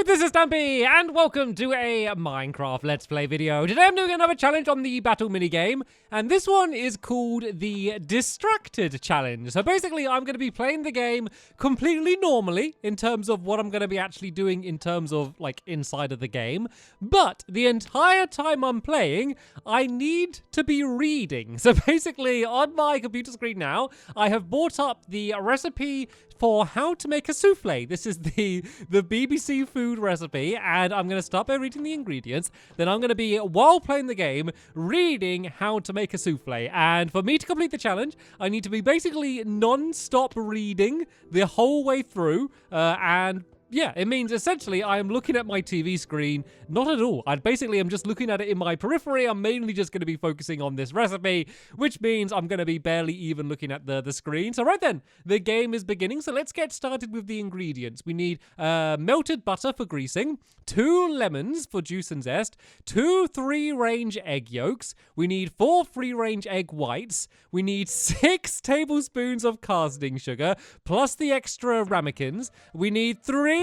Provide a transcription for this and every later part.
This is Stampy, and welcome to a Minecraft Let's Play video. Today I'm doing another challenge on the battle minigame, and this one is called the Distracted Challenge. So basically, I'm going to be playing the game completely normally in terms of what I'm going to be actually doing in terms of, like, inside of the game. But the entire time I'm playing, I need to be reading. So basically, on my computer screen now, I have brought up the recipe for how to make a souffle. This is the BBC food recipe, and I'm going to start by reading the ingredients. Then I'm going to be, while playing the game, reading how to make a souffle. And for me to complete the challenge, I need to be basically non-stop reading the whole way through, and yeah, it means essentially I am looking at my TV screen, not at all. I basically am just looking at it in my periphery. I'm mainly just going to be focusing on this recipe, which means I'm going to be barely even looking at the screen. So right then, the game is beginning. So let's get started with the ingredients. We need melted butter for greasing, 2 lemons for juice and zest, 2 free-range egg yolks. We need 4 free-range egg whites. We need 6 tablespoons of casting sugar, plus the extra ramekins. We need 3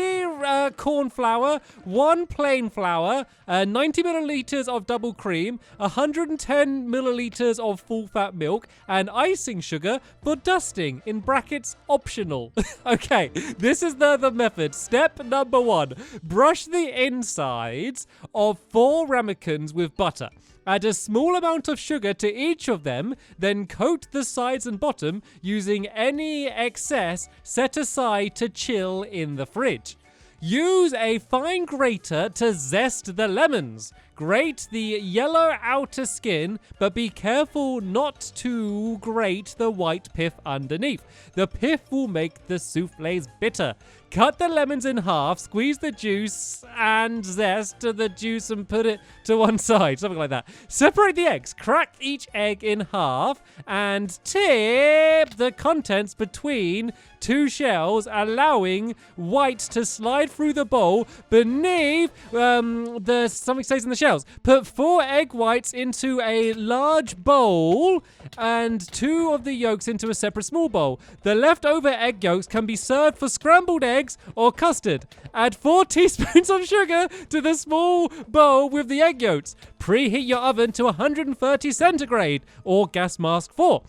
corn flour, 1 plain flour, 90 milliliters of double cream, 110 milliliters of full fat milk, and icing sugar for dusting, in brackets optional. Okay, this is the method. Step number 1, brush the insides of 4 ramekins with butter. Add a small amount of sugar to each of them, then coat the sides and bottom using any excess set aside to chill in the fridge. Use a fine grater to zest the lemons. Grate the yellow outer skin, but be careful not to grate the white pith underneath. The pith will make the souffles bitter. Cut the lemons in half, squeeze the juice and zest to the juice and put it to one side, something like that. Separate the eggs, crack each egg in half and tip the contents between 2 shells, allowing white to slide through the bowl beneath something stays in the shells. Put 4 egg whites into a large bowl and 2 of the yolks into a separate small bowl. The leftover egg yolks can be served for scrambled eggs or custard. Add 4 teaspoons of sugar to the small bowl with the egg yolks. Preheat your oven to 130 centigrade or gas mask 4.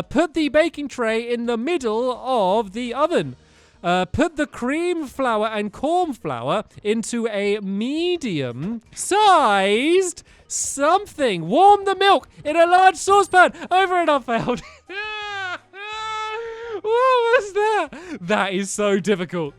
Put the baking tray in the middle of the oven. Put the cream flour and corn flour into a medium-sized something. Warm the milk in a large saucepan. Over and I failed. What was that? That is so difficult.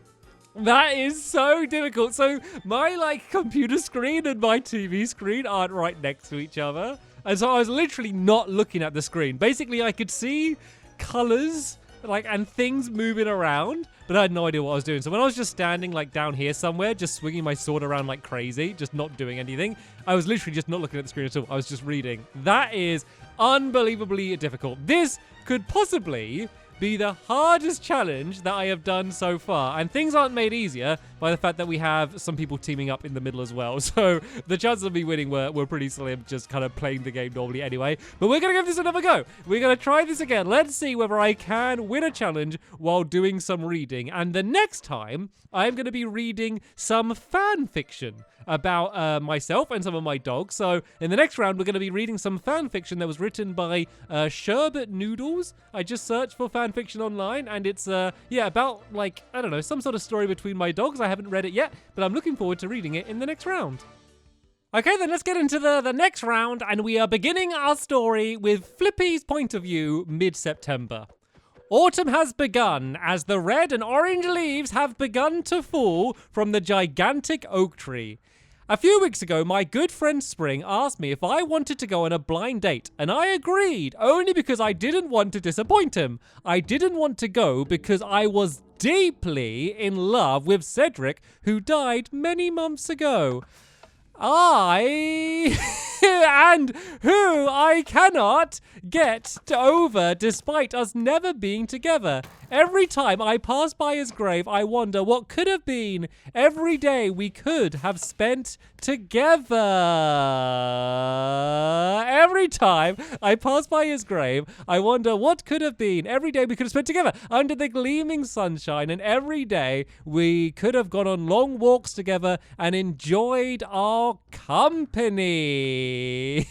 That is so difficult. So my computer screen and my TV screen aren't right next to each other. And so I was literally not looking at the screen. Basically, I could see colors and things moving around, but I had no idea what I was doing. So when I was just standing down here somewhere, just swinging my sword around like crazy, just not doing anything, I was literally just not looking at the screen at all. I was just reading. That is unbelievably difficult. This could possibly be the hardest challenge that I have done so far. And things aren't made easier by the fact that we have some people teaming up in the middle as well. So the chances of me winning were pretty slim, just kind of playing the game normally anyway. But we're going to give this another go. We're going to try this again. Let's see whether I can win a challenge while doing some reading. And the next time, I'm going to be reading some fan fiction about myself and some of my dogs. So in the next round, we're going to be reading some fan fiction that was written by Sherbet Noodles. I just searched for fan fiction online, and it's about I don't know, some sort of story between my dogs. I haven't read it yet, but I'm looking forward to reading it in the next round. Okay, then let's get into the next round, and we are beginning our story with Flippy's point of view mid-September. Autumn has begun as the red and orange leaves have begun to fall from the gigantic oak tree. A few weeks ago, my good friend Spring asked me if I wanted to go on a blind date, and I agreed, only because I didn't want to disappoint him. I didn't want to go because I was deeply in love with Cedric, who died many months ago. And who I cannot get over despite us never being together. Every time I pass by his grave, I wonder what could have been every day we could have spent together. Every time I pass by his grave, I wonder what could have been every day we could have spent together under the gleaming sunshine, and every day we could have gone on long walks together and enjoyed our company.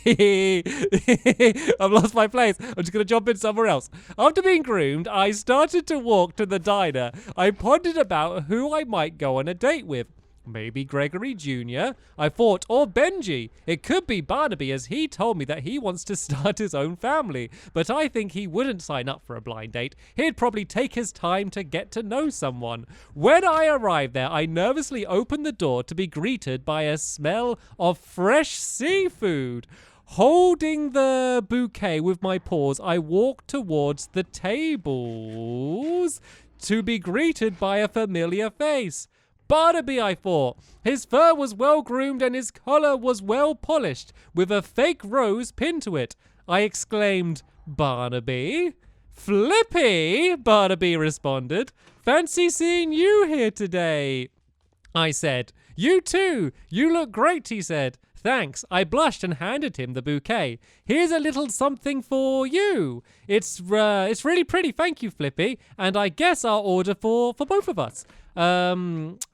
I've lost my place. I'm just going to jump in somewhere else. After being groomed, I started to walk to the diner. I pondered about who I might go on a date with. Maybe Gregory Jr., I thought, or Benji. It could be Barnaby, as he told me that he wants to start his own family. But I think he wouldn't sign up for a blind date. He'd probably take his time to get to know someone. When I arrived there, I nervously opened the door to be greeted by a smell of fresh seafood. Holding the bouquet with my paws, I walked towards the tables to be greeted by a familiar face. Barnaby, I thought. His fur was well groomed and his collar was well polished, with a fake rose pinned to it. I exclaimed, "Barnaby?" "Flippy," Barnaby responded. "Fancy seeing you here today," I said. "You too. You look great," he said. "Thanks." I blushed and handed him the bouquet. "Here's a little something for you. It's really pretty, thank you, Flippy. And I guess I'll order for both of us."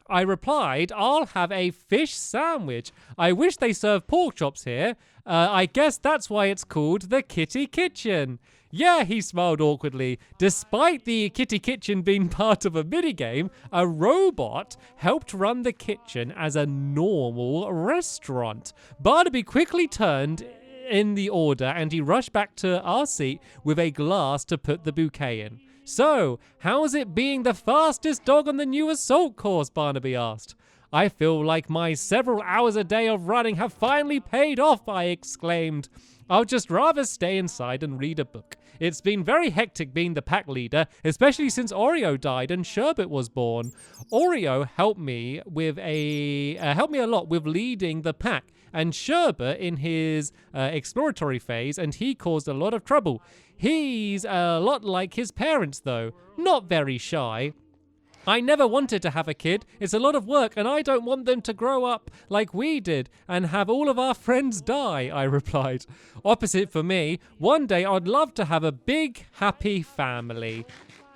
I replied, "I'll have a fish sandwich. I wish they serve pork chops here. I guess that's why it's called the Kitty Kitchen." "Yeah," he smiled awkwardly. Despite the Kitty Kitchen being part of a minigame, a robot helped run the kitchen as a normal restaurant. Barnaby quickly turned in the order and he rushed back to our seat with a glass to put the bouquet in. "So, how's it being the fastest dog on the new assault course?" Barnaby asked. "I feel like my several hours a day of running have finally paid off," I exclaimed. "I'll just rather stay inside and read a book. It's been very hectic being the pack leader, especially since Oreo died and Sherbet was born. Oreo helped me a lot with leading the pack, and Sherbet in his exploratory phase, and he caused a lot of trouble. He's a lot like his parents, though, not very shy. I never wanted to have a kid. It's a lot of work, and I don't want them to grow up like we did and have all of our friends die," I replied. "Opposite for me. One day I'd love to have a big, happy family."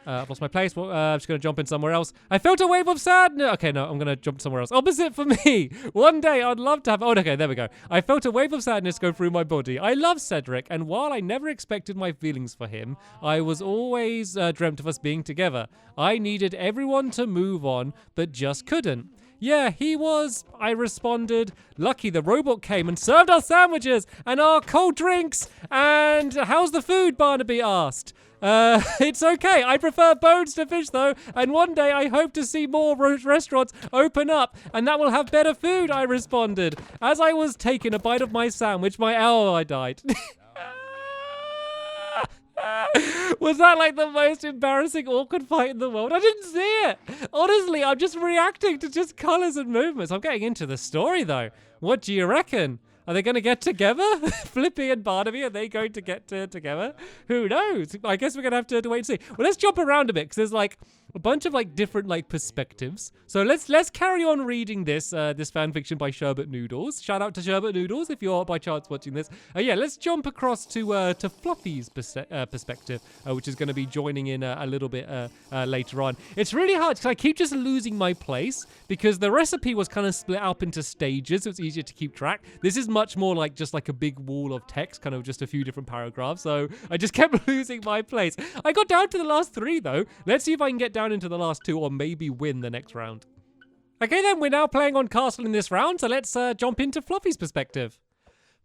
I've lost my place. Well, I'm just going to jump in somewhere else. "I felt a wave of sadness." Okay, no, I'm going to jump somewhere else. Opposite for me. One day I'd love to have... Oh, okay, there we go. "I felt a wave of sadness go through my body. I love Cedric, and while I never expected my feelings for him, I was always dreamt of us being together. I needed everyone to move on, but just couldn't." "Yeah, he was," I responded. "Lucky the robot came and served our sandwiches and our cold drinks. And how's the food?" Barnaby asked. It's okay. I prefer bones to fish, though. And one day I hope to see more restaurants open up, and that will have better food," I responded. As I was taking a bite of my sandwich, I died. Was that like the most embarrassing, awkward fight in the world? I didn't see it. Honestly, I'm just reacting to just colors and movements. I'm getting into the story, though. What do you reckon? Are they going to get together? Flippy and Barnaby, are they going to get together? Who knows? I guess we're going to have to wait and see. Well, let's jump around a bit, because there's like a bunch of like different like perspectives. So let's carry on reading this fan fiction by Sherbet Noodles. Shout out to Sherbet Noodles if you're by chance watching this. Yeah, let's jump across to Fluffy's perspective, which is going to be joining in a little bit later on. It's really hard because I keep just losing my place because the recipe was kind of split up into stages, so it's easier to keep track. This is much more like just like a big wall of text, kind of just a few different paragraphs. So I just kept losing my place. I got down to the last 3 though. Let's see if I can get down into the last 2 or maybe win the next round. Okay then, we're now playing on Castle in this round, so let's jump into Fluffy's perspective.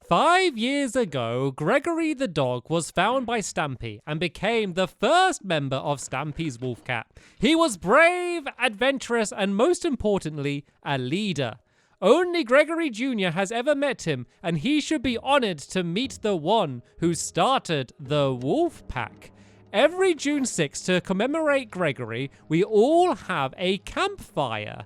5 years ago, Gregory the dog was found by Stampy and became the first member of Stampy's wolf cat. He was brave, adventurous, and most importantly, a leader. Only Gregory Jr. has ever met him, and he should be honored to meet the one who started the wolf pack. Every June 6th, to commemorate Gregory, we all have a campfire.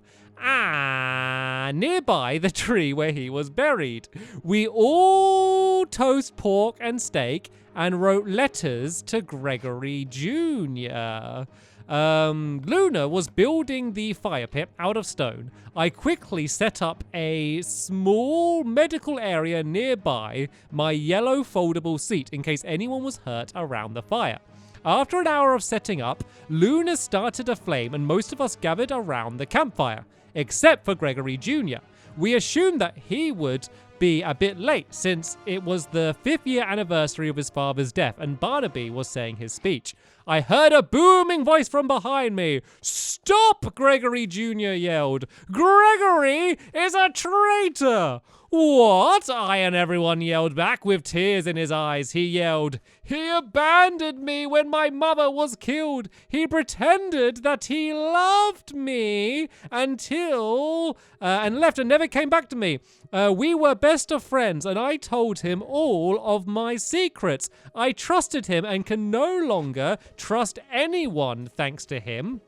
Nearby the tree where he was buried. We all toast pork and steak and wrote letters to Gregory Jr. Luna was building the fire pit out of stone. I quickly set up a small medical area nearby my yellow foldable seat in case anyone was hurt around the fire. After an hour of setting up, Luna started a flame and most of us gathered around the campfire, except for Gregory Jr. We assumed that he would be a bit late since it was the 5th year anniversary of his father's death and Barnaby was saying his speech. I heard a booming voice from behind me. "Stop!" Gregory Jr. yelled. "Gregory is a traitor!" "What?" I and everyone yelled back with tears in his eyes. He yelled, "He abandoned me when my mother was killed. He pretended that he loved me until and left and never came back to me. We were best of friends and I told him all of my secrets. I trusted him and can no longer trust anyone thanks to him.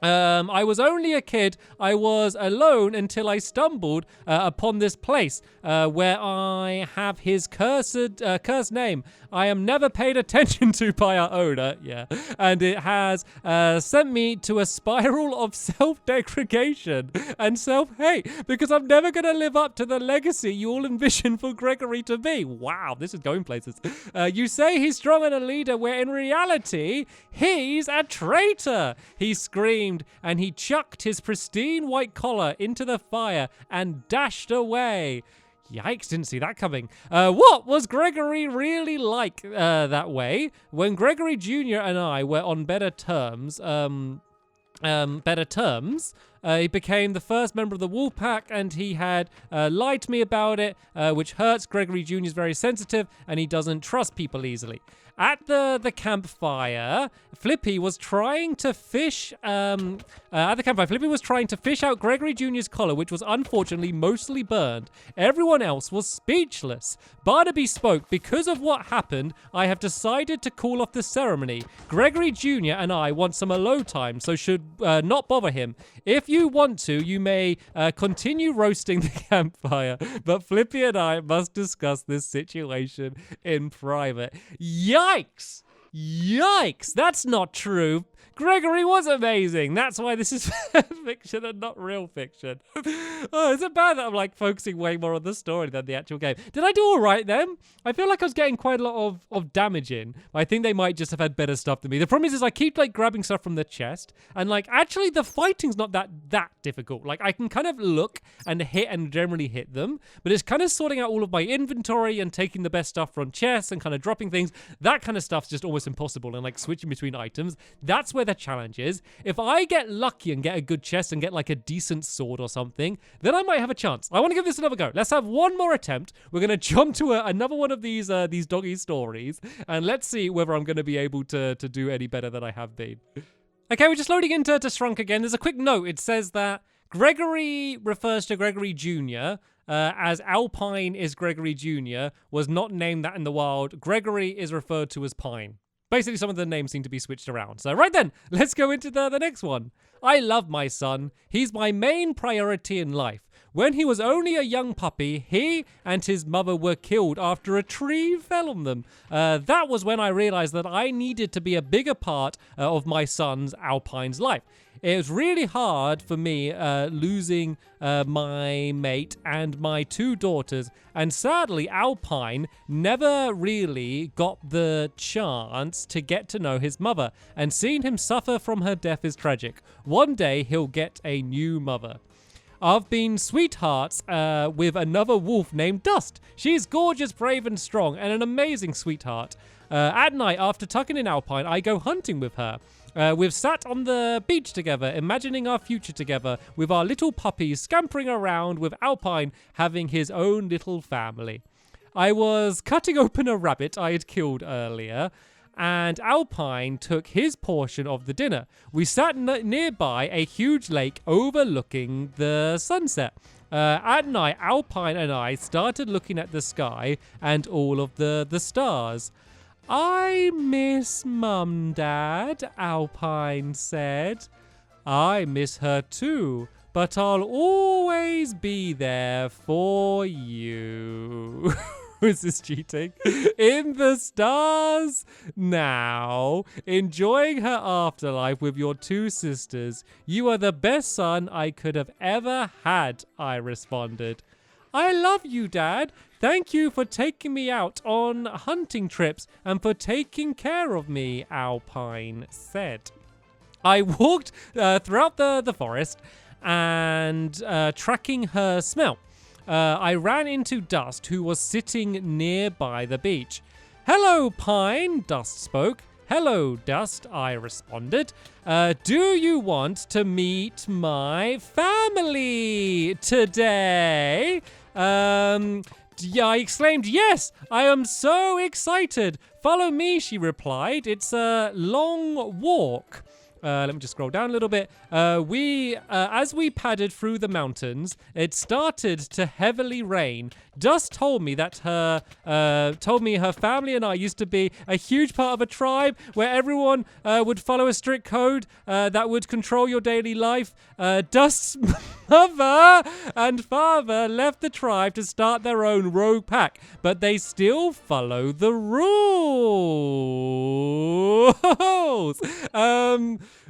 I was only a kid. I was alone until I stumbled upon this place where I have his cursed name. I am never paid attention to by our owner. Yeah. And it has sent me to a spiral of self-degradation and self-hate because I'm never going to live up to the legacy you all envision for Gregory to be." Wow, this is going places. "You say he's strong and a leader where in reality, he's a traitor," he screamed. And he chucked his pristine white collar into the fire and dashed away. Yikes, didn't see that coming. What was Gregory really like that way? When Gregory Jr. and I were on better terms, he became the first member of the wolf pack and he had lied to me about it, which hurts. Gregory Jr. is very sensitive and he doesn't trust people easily. At the campfire, Flippy was trying to fish out Gregory Jr.'s collar, which was unfortunately mostly burned. Everyone else was speechless. Barnaby spoke. "Because of what happened, I have decided to call off the ceremony. Gregory Jr. and I want some alone time, so should not bother him. If you want to, you may continue roasting the campfire, but Flippy and I must discuss this situation in private." Yikes! Yikes! That's not true. Gregory was amazing. That's why this is fiction and not real fiction. Oh, is it bad that I'm like focusing way more on the story than the actual game? Did I do all right then? I feel like I was getting quite a lot of damage in. I think they might just have had better stuff than me. The problem is I keep like grabbing stuff from the chest and like actually the fighting's not that difficult. Like I can kind of look and hit and generally hit them, but it's kind of sorting out all of my inventory and taking the best stuff from chests and kind of dropping things. That kind of stuff's just almost impossible, and like switching between items. That's where the challenge is. If I get lucky and get a good chest and get like a decent sword or something, then I might have a chance. I want to give this another go. Let's have one more attempt. We're going to jump to another one of these doggy stories, and let's see whether I'm going to be able to do any better than I have been. Okay, we're just loading into Shrunk again. There's a quick note. It says that Gregory refers to Gregory Jr. As Alpine is Gregory Jr. was not named that in the wild. Gregory is referred to as Pine. Basically, some of the names seem to be switched around. So right then, let's go into the next one. "I love my son. He's my main priority in life. When he was only a young puppy, he and his mother were killed after a tree fell on them. That was when I realized that I needed to be a bigger part of my son's, Alpine's, life. It was really hard for me losing my mate and my 2 daughters, and sadly Alpine never really got the chance to get to know his mother, and seeing him suffer from her death is tragic. One day he'll get a new mother. I've been sweethearts with another wolf named Dust. She's gorgeous, brave and strong, and an amazing sweetheart. At night, after tucking in Alpine, I go hunting with her. We've sat on the beach together, imagining our future together, with our little puppies scampering around, with Alpine having his own little family. I was cutting open a rabbit I had killed earlier, and Alpine took his portion of the dinner. We sat nearby a huge lake overlooking the sunset. At night, Alpine and I started looking at the sky and all of the stars. I miss Mum, Dad, Alpine said. I miss her too, but I'll always be there for you. is this cheating? In the stars now, enjoying her afterlife with your two sisters. You are the best son I could have ever had, I responded. I love you, Dad. Thank you for taking me out on hunting trips and for taking care of me, Alpine said. I walked throughout the forest and tracking her smell. I ran into Dust, who was sitting nearby the beach. Hello, Pine, Dust spoke. Hello, Dust, I responded. Do you want to meet my family today? I exclaimed, yes, I am so excited. Follow me, she replied. It's a long walk. Let me just scroll down a little bit. As we padded through the mountains, it started to heavily rain. Dust told me that her family and I used to be a huge part of a tribe where everyone would follow a strict code that would control your daily life. Dust's mother and father left the tribe to start their own rogue pack, but they still follow the rules.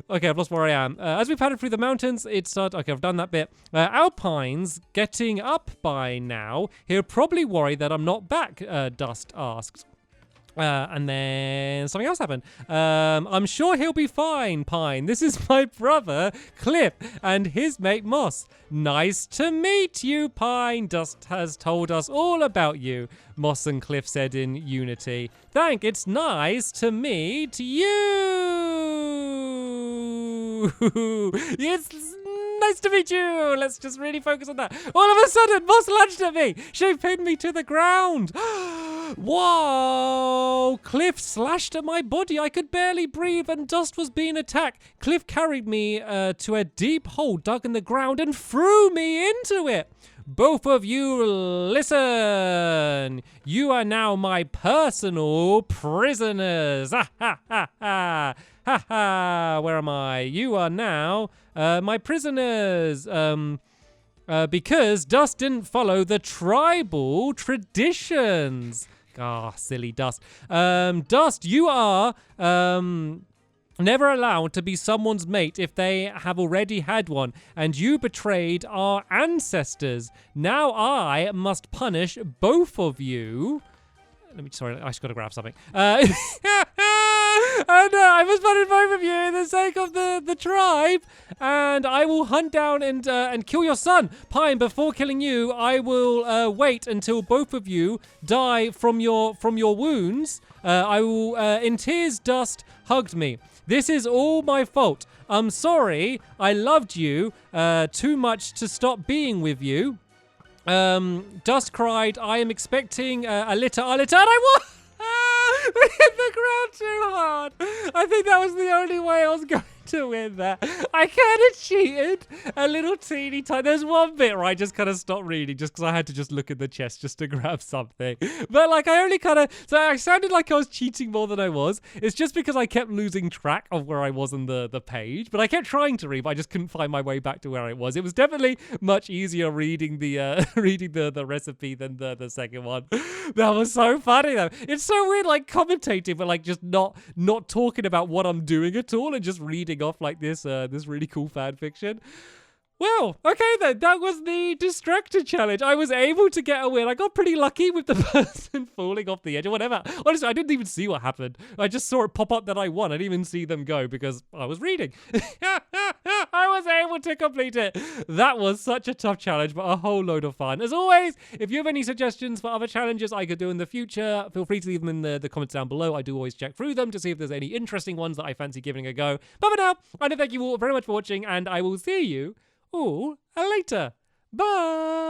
Okay, I've lost where I am. As we padded through the mountains, it started... Okay, I've done that bit. Alpine's getting up by now. He'll probably worry that I'm not back, Dust asked. And then something else happened. I'm sure he'll be fine, Pine. This is my brother, Cliff, and his mate, Moss. Nice to meet you, Pine. Dust has told us all about you, Moss and Cliff said in unity. It's nice to meet you. It's nice to meet you. Let's just really focus on that. All of a sudden, Moss lunged at me. She pinned me to the ground. Whoa! Cliff slashed at my body. I could barely breathe and Dust was being attacked. Cliff carried me to a deep hole dug in the ground and threw me into it. Both of you listen. You are now my personal prisoners. Ha ha ha ha. Ha ha. Where am I? You are now my prisoners. Because Dust didn't follow the tribal traditions. Ah, silly Dust. Dust, you are never allowed to be someone's mate if they have already had one, and you betrayed our ancestors. Now I must punish both of you. Sorry, I just got to grab something. And I must punish both of you in the sake of the tribe, and I will hunt down and kill your son, Pine. Before killing you, I will wait until both of you die from your wounds. I will, in tears, Dust hugged me. This is all my fault. I'm sorry. I loved you too much to stop being with you. Dust cried, I am expecting a litter, and I was we hit the ground too hard. I think that was the only way I was going to win that. I kind of cheated a little teeny tiny. There's one bit where I just kind of stopped reading just because I had to just look at the chest just to grab something. But like I only kind of, so I sounded like I was cheating more than I was. It's just because I kept losing track of where I was in the page, but I kept trying to read, but I just couldn't find my way back to where it was. It was definitely much easier reading the the recipe than the second one. That was so funny though. It's so weird, like commentating, but like just not talking about what I'm doing at all and just reading off like this really cool fan fiction. Well, okay then, that was the Distracted Challenge. I was able to get a win. I got pretty lucky with the person falling off the edge or whatever. Honestly, I didn't even see what happened. I just saw it pop up that I won. I didn't even see them go because I was reading. I was able to complete it. That was such a tough challenge, but a whole load of fun. As always, if you have any suggestions for other challenges I could do in the future, feel free to leave them in the comments down below. I do always check through them to see if there's any interesting ones that I fancy giving a go. But for now, I want to thank you all very much for watching, and I will see you all later. Bye.